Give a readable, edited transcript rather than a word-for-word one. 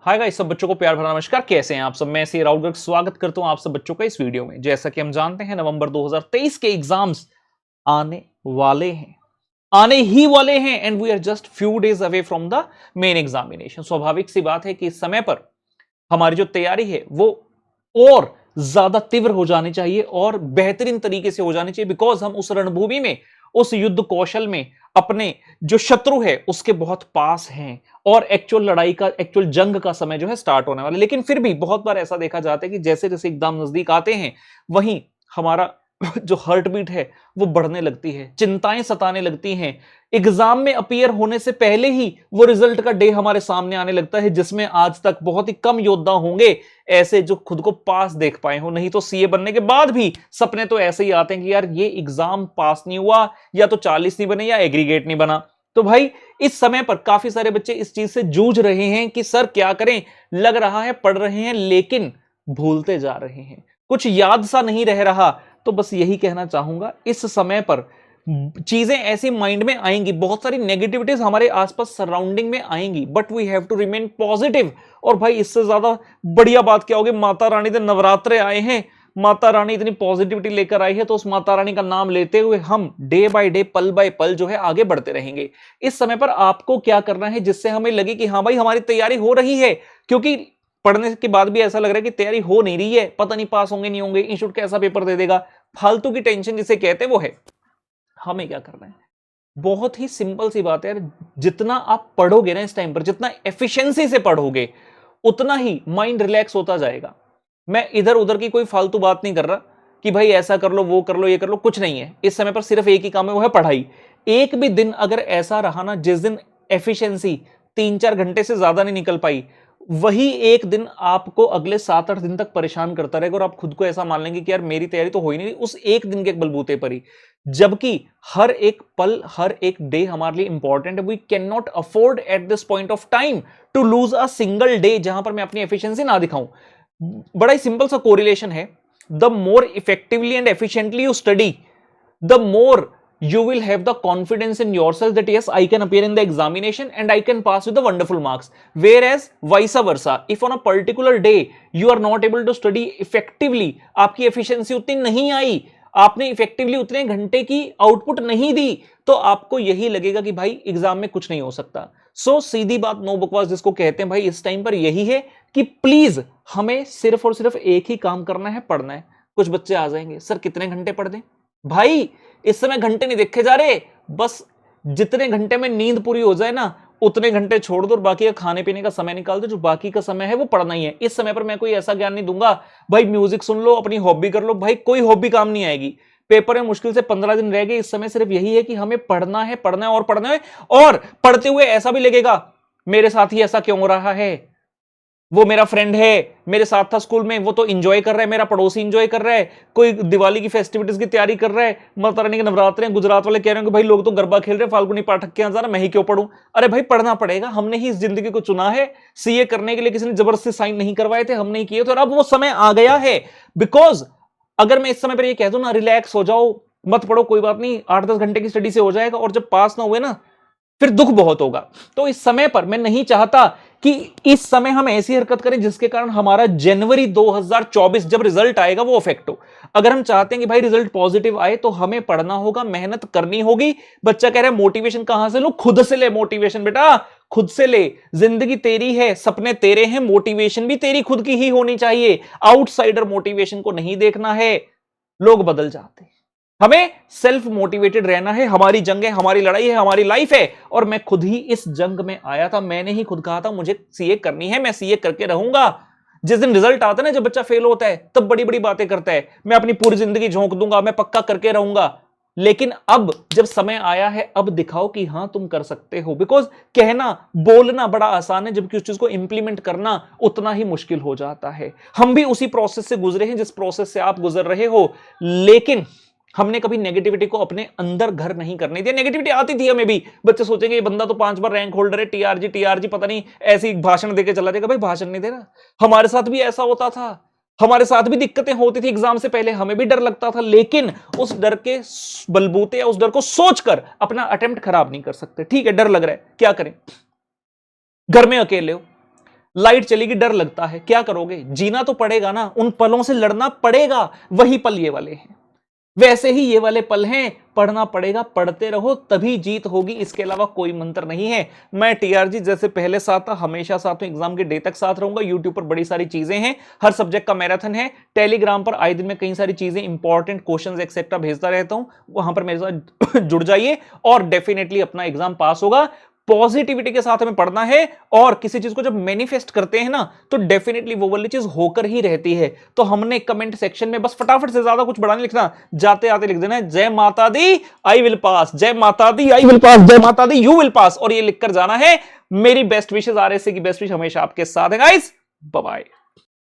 Hi guys, सब बच्चों को प्यार भरा नमस्कार। कैसे हैं आप सब? मैं सी राहुल गर्ग स्वागत करता हूं आप सब बच्चों का इस वीडियो में। जैसा कि हम जानते हैं, नवंबर 2023 के एग्जाम्स आने वाले हैं, आने ही वाले हैं and we are just few days away from the main examination. स्वाभाविक सी बात है कि इस समय पर हमारी जो तैयारी है वो और ज्यादा तीव्र हो जानी चाहिए और बेहतरीन तरीके से हो जानी चाहिए, बिकॉज हम उस रणभूमि में, उस युद्ध कौशल में अपने जो शत्रु है उसके बहुत पास हैं और एक्चुअल लड़ाई का, एक्चुअल जंग का समय जो है स्टार्ट होने वाला है। लेकिन फिर भी बहुत बार ऐसा देखा जाता है कि जैसे जैसे एग्जाम नजदीक आते हैं वहीं हमारा जो हार्ट बीट है वो बढ़ने लगती है, चिंताएं सताने लगती हैं। एग्जाम में अपीयर होने से पहले ही वो रिजल्ट का डे हमारे सामने आने लगता है, जिसमें आज तक बहुत ही कम योद्धा होंगे ऐसे जो खुद को पास देख पाए हो। नहीं तो सीए बनने के बाद भी सपने तो ऐसे ही आते हैं कि यार ये एग्जाम पास नहीं हुआ, या तो 40 नहीं बने या एग्रीगेट नहीं बना। तो भाई इस समय पर काफी सारे बच्चे इस चीज से जूझ रहे हैं कि सर क्या करें, लग रहा है पढ़ रहे हैं लेकिन भूलते जा रहे हैं, कुछ याद सा नहीं रह रहा। तो बस यही कहना चाहूंगा, इस समय पर चीजें ऐसी माइंड में आएंगी, बहुत सारी नेगेटिविटीज हमारे आसपास सराउंडिंग में आएंगी, but we have to remain positive. और भाई इससे ज्यादा बढ़िया बात क्या होगी, माता रानी के नवरात्रे आए हैं, माता रानी इतनी पॉजिटिविटी लेकर आई है, तो उस माता रानी का नाम लेते हुए हम डे बाय डे, पल बाय पल जो है आगे बढ़ते रहेंगे। इस समय पर आपको क्या करना है जिससे हमें लगे कि हाँ भाई हमारी तैयारी हो रही है, क्योंकि पढ़ने के बाद भी ऐसा लग रहा है कि तैयारी हो नहीं रही है, पता नहीं पास होंगे नहीं होंगे, इंस्टीट्यूट कैसा पेपर दे देगा, फालतू की टेंशन जिसे कहते हैं वो है। हमें क्या करना है, बहुत ही सिंपल सी बात है यार, जितना आप पढ़ोगे ना इस टाइम पर, जितना एफिशिएंसी से पढ़ोगे उतना ही माइंड रिलैक्स होता जाएगा। मैं इधर उधर की कोई फालतू बात नहीं कर रहा कि भाई ऐसा कर लो, वो कर लो, ये कर लो, कुछ नहीं है। इस समय पर सिर्फ एक ही काम है, वो है पढ़ाई। एक भी दिन अगर ऐसा रहा ना जिस दिन एफिशिएंसी 3-4 घंटे से ज्यादा नहीं निकल पाई, वही एक दिन आपको अगले 7-8 दिन तक परेशान करता रहेगा और आप खुद को ऐसा मान लेंगे कि यार मेरी तैयारी तो हो ही नहीं रही उस एक दिन के बलबूते पर ही। जबकि हर एक पल, हर एक डे हमारे लिए इंपॉर्टेंट है। We can not afford at this point of time to lose a single day जहां पर मैं अपनी एफिशिएंसी ना दिखाऊं। बड़ा ही सिंपल सा कोरिलेशन है, the more effectively and efficiently you study, the more you will have the confidence in yourself that yes, I can appear in the examination and I can pass with the wonderful marks. Whereas vice versa, if on a particular day you are not able to study effectively, आपकी efficiency उतनी नहीं आई, आपने effectively उतने घंटे की output नहीं दी, तो आपको यही लगेगा कि भाई एग्जाम में कुछ नहीं हो सकता। सो सीधी बात, नो बकवास जिसको कहते हैं, भाई इस टाइम पर यही है कि प्लीज हमें सिर्फ और सिर्फ एक ही काम करना है, पढ़ना है। कुछ बच्चे आ जाएंगे, सर कितने घंटे पढ़ दें? भाई इस समय घंटे नहीं देखे जा रहे, बस जितने घंटे में नींद पूरी हो जाए ना उतने घंटे छोड़ दो और बाकी का खाने पीने का समय निकाल दो। जो बाकी का समय है वो पढ़ना ही है। इस समय पर मैं कोई ऐसा ज्ञान नहीं दूंगा भाई म्यूजिक सुन लो, अपनी हॉबी कर लो, भाई कोई हॉबी काम नहीं आएगी। पेपर में मुश्किल से 15 दिन रह गए, इस समय सिर्फ यही है कि हमें पढ़ना है, पढ़ना है और पढ़ना है। और पढ़ते हुए ऐसा भी लगेगा मेरे साथ ही ऐसा क्यों हो रहा है, वो मेरा फ्रेंड है, मेरे साथ था स्कूल में, वो तो एंजॉय कर रहा है, मेरा पड़ोसी एंजॉय कर रहा है, कोई दिवाली की फेस्टिविटीज की तैयारी कर रहा है, माता रानी के नवरात्रे, गुजरात वाले कह रहे हैं कि भाई लोग तो गरबा खेल रहे हैं, फाल्गुनी पाठक के यहाँ जा रहा, मैं ही क्यों पढ़ूं? अरे भाई पढ़ना पड़ेगा, हमने ही इस जिंदगी को चुना है। सीए करने के लिए किसी ने जबरदस्ती साइन नहीं करवाए थे, हमने ही किए थे और अब वो समय आ गया है। बिकॉज अगर मैं इस समय पर ये कह दूं ना रिलैक्स हो जाओ, मत पढ़ो, कोई बात नहीं, 8-10 घंटे की स्टडी से हो जाएगा, और जब पास ना हुए ना फिर दुख बहुत होगा। तो इस समय पर मैं नहीं चाहता कि इस समय हम ऐसी हरकत करें जिसके कारण हमारा जनवरी 2024 जब रिजल्ट आएगा वो अफेक्ट हो। अगर हम चाहते हैं कि भाई रिजल्ट पॉजिटिव आए तो हमें पढ़ना होगा, मेहनत करनी होगी। बच्चा कह रहा है मोटिवेशन कहां से लो? खुद से ले मोटिवेशन, बेटा खुद से ले। जिंदगी तेरी है, सपने तेरे हैं, मोटिवेशन भी तेरी खुद की ही होनी चाहिए। आउटसाइडर मोटिवेशन को नहीं देखना है। लोग बदल जाते हैं, हमें सेल्फ मोटिवेटेड रहना है। हमारी जंग है, हमारी लड़ाई है, हमारी लाइफ है, और मैं खुद ही इस जंग में आया था। मैंने ही खुद कहा था मुझे सीए करनी है, मैं सीए करके रहूंगा। जिस दिन रिजल्ट आता है ना, जब बच्चा फेल होता है तब बड़ी बड़ी बातें करता है, मैं अपनी पूरी जिंदगी झोंक दूंगा, मैं पक्का करके रहूंगा। लेकिन अब जब समय आया है, अब दिखाओ कि हां तुम कर सकते हो। बिकॉज कहना, बोलना बड़ा आसान है, जबकि उस चीज को इंप्लीमेंट करना उतना ही मुश्किल हो जाता है। हम भी उसी प्रोसेस से गुजरे हैं जिस प्रोसेस से आप गुजर रहे हो, लेकिन हमने कभी नेगेटिविटी को अपने अंदर घर नहीं करने दिया। नेगेटिविटी आती थी हमें भी, बच्चे सोचेंगे ये बंदा तो 5 बार रैंक होल्डर है, टीआरजी टीआरजी पता नहीं ऐसी भाषण देके चला जाएगा। भाई भाषण नहीं दे रहा, हमारे साथ भी ऐसा होता था, हमारे साथ भी दिक्कतें होती थी एग्जाम से पहले, हमें भी डर लगता था, लेकिन उस डर के बलबूते या उस डर को सोचकर अपना अटेम्प्ट खराब नहीं कर सकते। ठीक है डर लग रहा है, क्या करें? घर में अकेले हो, लाइट चलेगी डर लगता है, क्या करोगे? जीना तो पड़ेगा ना, उन पलों से लड़ना पड़ेगा। वही पल ये वाले हैं, वैसे ही ये वाले पल हैं, पढ़ना पड़ेगा, पढ़ते रहो तभी जीत होगी, इसके अलावा कोई मंत्र नहीं है। मैं टीआरजी जैसे पहले साथ था, हमेशा साथ हूं, एग्जाम के डे तक साथ रहूंगा। यूट्यूब पर बड़ी सारी चीजें हैं, हर सब्जेक्ट का मैराथन है। टेलीग्राम पर आए दिन में कई सारी चीजें, इंपॉर्टेंट क्वेश्चंस एक्सेट्रा भेजता रहता हूं, वहां पर मेरे साथ जुड़ जाइए और डेफिनेटली अपना एग्जाम पास होगा। पॉजिटिविटी के साथ हमें पढ़ना है, और किसी चीज को जब मैनिफेस्ट करते हैं ना, तो डेफिनेटली वो वाली चीज होकर ही रहती है। तो हमने कमेंट सेक्शन में बस फटाफट से, ज्यादा कुछ बड़ा नहीं लिखना, जाते आते लिख देना है, जय माता दी आई विल पास, जय माता दी आई विल पास, जय माता दी यू विल पास, और ये लिखकर जाना है। मेरी बेस्ट विशेस, आरएसए की बेस्ट विश हमेशा आपके साथ है गाइस। Bye bye.